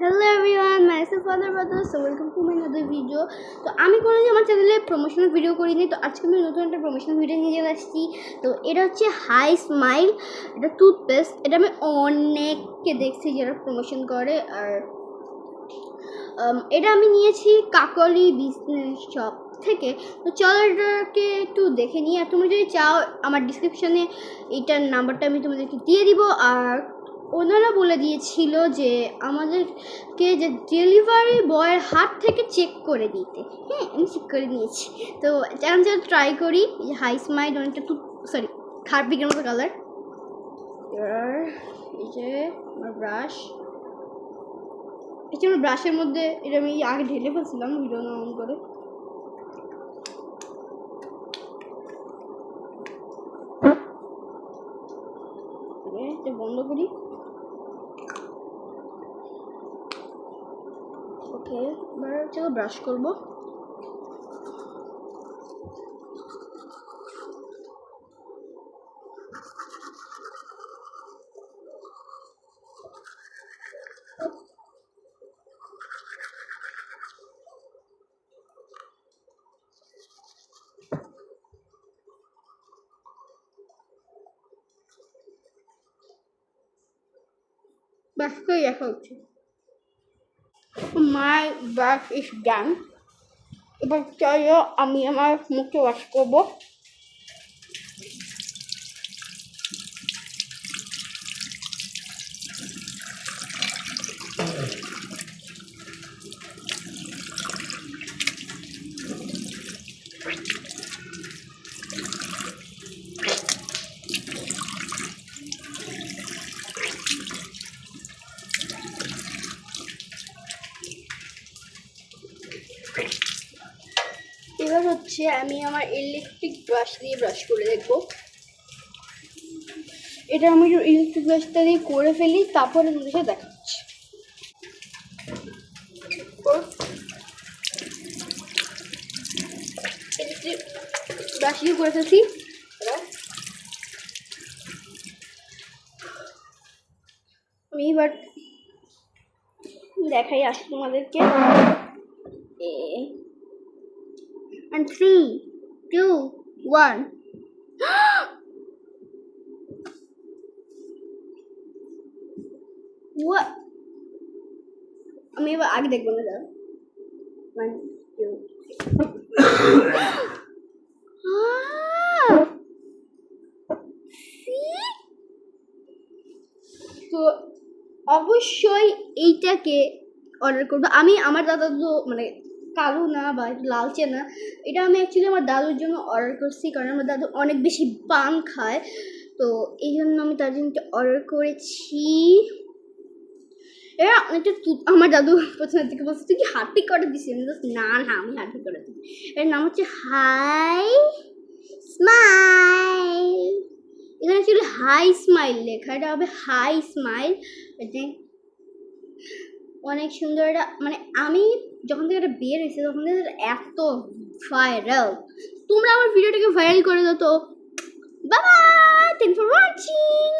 Hello everyone, myself Father Brother, so welcome to my another video. তো আমি কোনোদিন আমার চ্যানেলে প্রমোশনাল ভিডিও করিনি, তো আজকে আমি নতুন একটা প্রমোশনাল ভিডিও নিয়ে চলে আসছি। তো এটা হচ্ছে হাই স্মাইল, এটা টুথপেস্ট। এটা আমি অনেককে দেখছি যারা প্রমোশন করে। আর এটা আমি নিয়েছি কাকলি বিজনেস শপ থেকে। তো চলো এটাকে একটু দেখে নিই। আর তোমরা যদি চাও আমার ডিসক্রিপশানে এইটার নাম্বারটা আমি তোমাদেরকে দিয়ে দিব। আর ওনারা বলে দিয়েছিল যে আমাদেরকে যে ডেলিভারি বয়ের হাত থেকে চেক করে দিতে। হ্যাঁ, আমি চেক করে নিয়েছি। তো যেমন ট্রাই করি। যে হাই স্মাইল অনেকটা খারপিকের মতো কালার। এবার এই যে আমার ব্রাশ, এটা আমার ব্রাশের মধ্যে এটা আমি আগে ঢেলে ফেলছিলাম ভিডিও না অন করে। এটা বন্ধ করি। ওকে, এবার চলো ব্রাশ করবো। ব্রাশ করে দেখা হচ্ছে। My brush is done. এবার চলো আমি আমার মুখে ওয়াশ করবো। এবার হচ্ছে আমি আমার ইলেকট্রিক ব্রাশ দিয়ে ব্রাশ করে দেখবো। এটা আমি ইলেকট্রিক ব্রাশটা দিয়ে করে ফেলি, তারপরে তোমাদের সাথে দেখা হচ্ছে। ইলেকট্রিক ব্রাশ দিয়ে করে ফেলছি। আমি এবার দেখাই আসি তোমাদেরকে। And 3, 2, 1. What? আমি এবার আগে দেখবো না। দাও 1, 2. তো অবশ্যই এইটাকে অর্ডার করবো। আমি আমার দাদা তো মানে কালো না বা লালচে না, এটা আমি অ্যাকচুয়ালি আমার দাদুর জন্য অর্ডার করছি, কারণ আমার দাদু অনেক বেশি পান খায়। তো এই জন্য আমি তার জন্য অর্ডার করেছি। এরা অনেকটা আমার দাদু প্রথমের থেকে বলছে তুই কি হাতে করে দিস? না না, আমি হাতে করে দিই। এর নাম হচ্ছে হাই স্মাইল। এখানে অ্যাকচুয়ালি হাই স্মাইল লেখা, এটা হবে হাই স্মাইল। এটা অনেক সুন্দর। এটা মানে আমি যখন থেকে এটা বের হয়েছে তখন থেকে এত ভাইরাল। তোমরা আমার ভিডিওটাকে ভাইরাল করে দাও তো। Bye bye, thanks for watching.